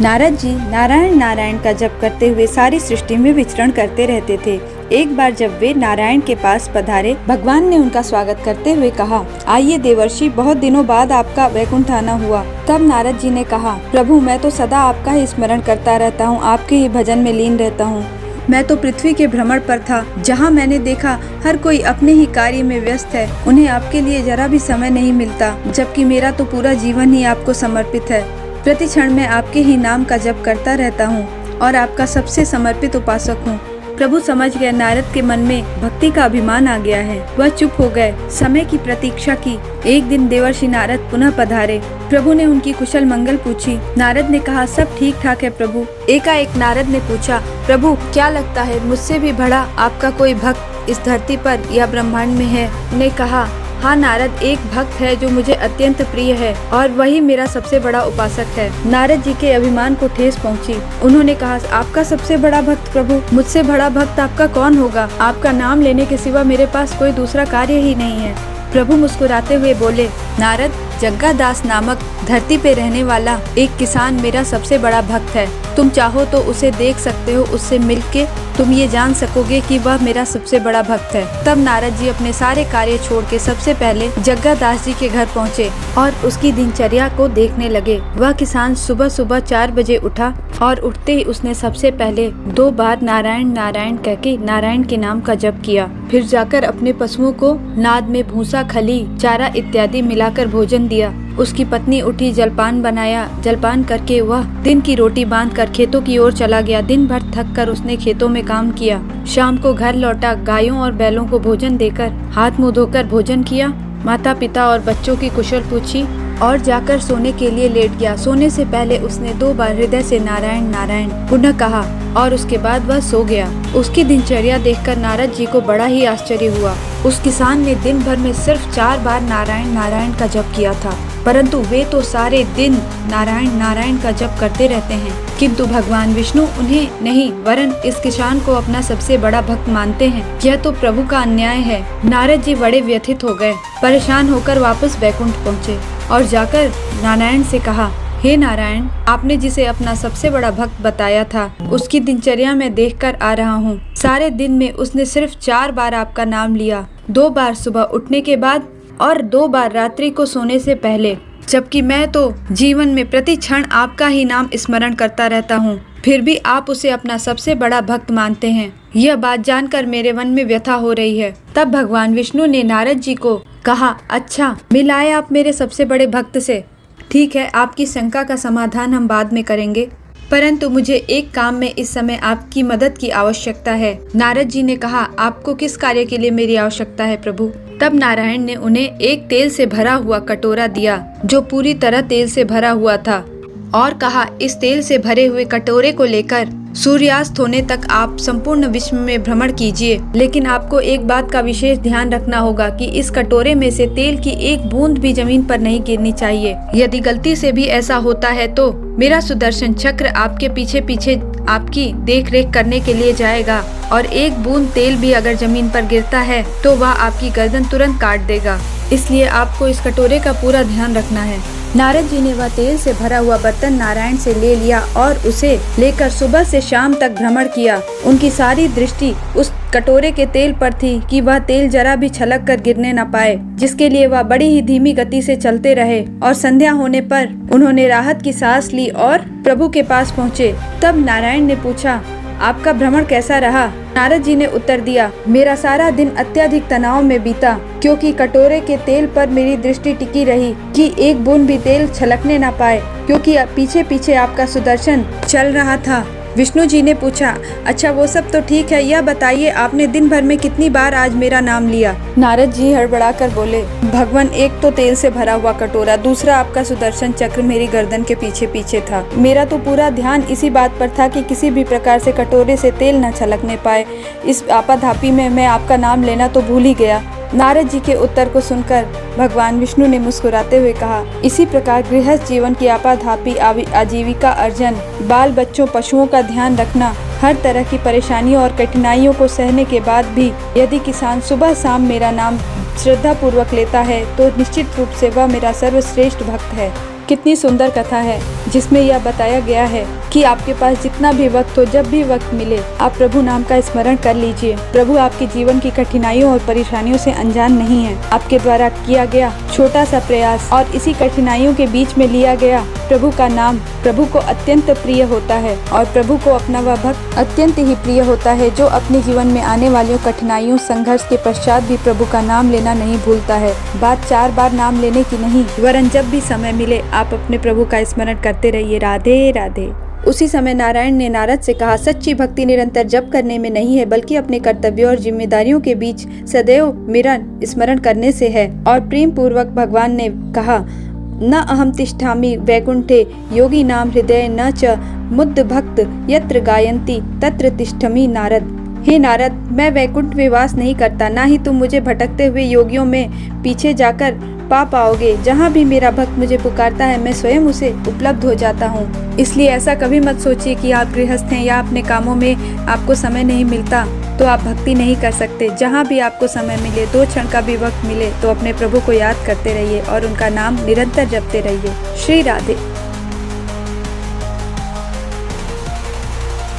नारद जी नारायण नारायण का जप करते हुए सारी सृष्टि में विचरण करते रहते थे। एक बार जब वे नारायण के पास पधारे, भगवान ने उनका स्वागत करते हुए कहा, आइए देवर्षि, बहुत दिनों बाद आपका वैकुंठ आना हुआ। तब नारद जी ने कहा, प्रभु मैं तो सदा आपका ही स्मरण करता रहता हूँ, आपके ही भजन में लीन रहता हूँ। मैं तो पृथ्वी के भ्रमण पर था, जहाँ मैंने देखा हर कोई अपने ही कार्य में व्यस्त है, उन्हें आपके लिए जरा भी समय नहीं मिलता, जबकि मेरा तो पूरा जीवन ही आपको समर्पित है। प्रति क्षण मैं आपके ही नाम का जप करता रहता हूँ और आपका सबसे समर्पित उपासक हूँ। प्रभु समझ गए नारद के मन में भक्ति का अभिमान आ गया है। वह चुप हो गए, समय की प्रतीक्षा की। एक दिन देवर्षि नारद पुनः पधारे। प्रभु ने उनकी कुशल मंगल पूछी। नारद ने कहा, सब ठीक ठाक है प्रभु। एकाएक नारद ने पूछा, प्रभु क्या लगता है मुझसे भी बड़ा आपका कोई भक्त इस धरती पर या ब्रह्मांड में है? ने कहा, हाँ नारद, एक भक्त है जो मुझे अत्यंत प्रिय है और वही मेरा सबसे बड़ा उपासक है। नारद जी के अभिमान को ठेस पहुंची। उन्होंने कहा, आपका सबसे बड़ा भक्त प्रभु? मुझसे बड़ा भक्त आपका कौन होगा? आपका नाम लेने के सिवा मेरे पास कोई दूसरा कार्य ही नहीं है। प्रभु मुस्कुराते हुए बोले, नारद, जग्गादास नामक धरती पे रहने वाला एक किसान मेरा सबसे बड़ा भक्त है। तुम चाहो तो उसे देख सकते हो, उससे मिलके तुम ये जान सकोगे कि वह मेरा सबसे बड़ा भक्त है। तब नारद जी अपने सारे कार्य छोड़ के सबसे पहले जग्गादास जी के घर पहुँचे और उसकी दिनचर्या को देखने लगे। वह किसान सुबह सुबह 4 बजे उठा और उठते ही उसने सबसे पहले 2 बार नारायण नारायण कहके नारायण के नाम का जप किया। फिर जाकर अपने पशुओं को नाद में भूसा, खली, चारा इत्यादि मिलाकर भोजन दिया। उसकी पत्नी उठी, जलपान बनाया। जलपान करके वह दिन की रोटी बांधकर खेतों की ओर चला गया। दिन भर थक कर उसने खेतों में काम किया। शाम को घर लौटा, गायों और बैलों को भोजन देकर हाथ मुंह धोकर भोजन किया। माता पिता और बच्चों की कुशल पूछी और जाकर सोने के लिए लेट गया। सोने से पहले उसने 2 बार हृदय से नारायण नारायण पुनः कहा और उसके बाद वह सो गया। उसकी दिनचर्या देखकर नारद जी को बड़ा ही आश्चर्य हुआ। उस किसान ने दिन भर में सिर्फ 4 बार नारायण नारायण का जप किया था, परंतु वे तो सारे दिन नारायण नारायण का जप करते रहते हैं। किंतु भगवान विष्णु उन्हें नहीं, वरन इस किसान को अपना सबसे बड़ा भक्त मानते हैं। यह तो प्रभु का अन्याय है। नारद जी बड़े व्यथित हो गए। परेशान होकर वापस वैकुंठ पहुँचे और जाकर नारायण से कहा, हे नारायण, आपने जिसे अपना सबसे बड़ा भक्त बताया था, उसकी दिनचर्या में देखकर आ रहा हूँ। सारे दिन में उसने सिर्फ 4 बार आपका नाम लिया, 2 बार सुबह उठने के बाद और 2 बार रात्रि को सोने से पहले, जबकि मैं तो जीवन में प्रति क्षण आपका ही नाम स्मरण करता रहता हूँ। फिर भी आप उसे अपना सबसे बड़ा भक्त मानते हैं। यह बात जानकर मेरे मन में व्यथा हो रही है। तब भगवान विष्णु ने नारद जी को कहा, अच्छा, मिलाए आप मेरे सबसे बड़े भक्त से। ठीक है, आपकी शंका का समाधान हम बाद में करेंगे, परंतु मुझे एक काम में इस समय आपकी मदद की आवश्यकता है। नारद जी ने कहा, आपको किस कार्य के लिए मेरी आवश्यकता है प्रभु? तब नारायण ने उन्हें एक तेल से भरा हुआ कटोरा दिया, जो पूरी तरह तेल से भरा हुआ था, और कहा, इस तेल से भरे हुए कटोरे को लेकर सूर्यास्त होने तक आप संपूर्ण विश्व में भ्रमण कीजिए। लेकिन आपको एक बात का विशेष ध्यान रखना होगा कि इस कटोरे में से तेल की एक बूंद भी जमीन पर नहीं गिरनी चाहिए। यदि गलती से भी ऐसा होता है तो मेरा सुदर्शन चक्र आपके पीछे पीछे आपकी देख रेख करने के लिए जाएगा, और एक बूंद तेल भी अगर जमीन पर गिरता है तो वह आपकी गर्दन तुरंत काट देगा। इसलिए आपको इस कटोरे का पूरा ध्यान रखना है। नारद जी ने वह तेल से भरा हुआ बर्तन नारायण से ले लिया और उसे लेकर सुबह से शाम तक भ्रमण किया। उनकी सारी दृष्टि उस कटोरे के तेल पर थी कि वह तेल जरा भी छलक कर गिरने न पाए, जिसके लिए वह बड़ी ही धीमी गति से चलते रहे। और संध्या होने पर उन्होंने राहत की सांस ली और प्रभु के पास पहुँचे। तब नारायण ने पूछा, आपका भ्रमण कैसा रहा? नारद जी ने उत्तर दिया, मेरा सारा दिन अत्यधिक तनाव में बीता, क्योंकि कटोरे के तेल पर मेरी दृष्टि टिकी रही कि एक बूंद भी तेल छलकने न पाए, क्योंकि पीछे पीछे आपका सुदर्शन चल रहा था। विष्णु जी ने पूछा, अच्छा वो सब तो ठीक है, यह बताइए आपने दिन भर में कितनी बार आज मेरा नाम लिया? नारद जी हड़बड़ाकर बोले, भगवान, एक तो तेल से भरा हुआ कटोरा, दूसरा आपका सुदर्शन चक्र मेरी गर्दन के पीछे पीछे था। मेरा तो पूरा ध्यान इसी बात पर था कि किसी भी प्रकार से कटोरे से तेल न छलकने पाए। इस आपाधापी में मैं आपका नाम लेना तो भूल ही गया। नारद जी के उत्तर को सुनकर भगवान विष्णु ने मुस्कुराते हुए कहा, इसी प्रकार गृहस्थ जीवन की आपाधापी आजीविका अर्जन, बाल बच्चों, पशुओं का ध्यान रखना, हर तरह की परेशानियों और कठिनाइयों को सहने के बाद भी यदि किसान सुबह शाम मेरा नाम श्रद्धा पूर्वक लेता है तो निश्चित रूप से वह मेरा सर्वश्रेष्ठ भक्त है। कितनी सुंदर कथा है जिसमें यह बताया गया है कि आपके पास जितना भी वक्त हो, जब भी वक्त मिले, आप प्रभु नाम का स्मरण कर लीजिए। प्रभु आपके जीवन की कठिनाइयों और परेशानियों से अनजान नहीं है। आपके द्वारा किया गया छोटा सा प्रयास और इसी कठिनाइयों के बीच में लिया गया प्रभु का नाम प्रभु को अत्यंत प्रिय होता है और प्रभु को अपना वह भक्त अत्यंत ही प्रिय होता है जो अपने जीवन में आने वाली कठिनाइयों, संघर्ष के पश्चात भी प्रभु का नाम लेना नहीं भूलता है। बात 4 बार नाम लेने की नहीं, वरन जब भी समय मिले आप अपने प्रभु का स्मरण करते रहिए। राधे राधे। उसी समय नारायण ने नारद से कहा, सच्ची भक्ति निरंतर जप करने में नहीं है, बल्कि अपने कर्तव्यों और जिम्मेदारियों के बीच सदैव मेरा स्मरण करने से है। और प्रेम पूर्वक भगवान ने कहा, न अहम तिष्ठामि वैकुंठे योगी नाम हृदय न च मुद्द भक्त यत्र गायन्ति तत्र तिष्ठमि नारद। हे नारद, मैं वैकुंठ में वास नहीं करता, ना ही तुम मुझे भटकते हुए योगियों में पीछे जाकर पा पाओगे। जहाँ भी मेरा भक्त मुझे पुकारता है, मैं स्वयं उसे उपलब्ध हो जाता हूँ। इसलिए ऐसा कभी मत सोचिए कि आप गृहस्थ हैं या अपने कामों में आपको समय नहीं मिलता तो आप भक्ति नहीं कर सकते। जहाँ भी आपको समय मिले, 2 क्षण का भी वक्त मिले, तो अपने प्रभु को याद करते रहिए और उनका नाम निरंतर जपते रहिए। श्री राधे।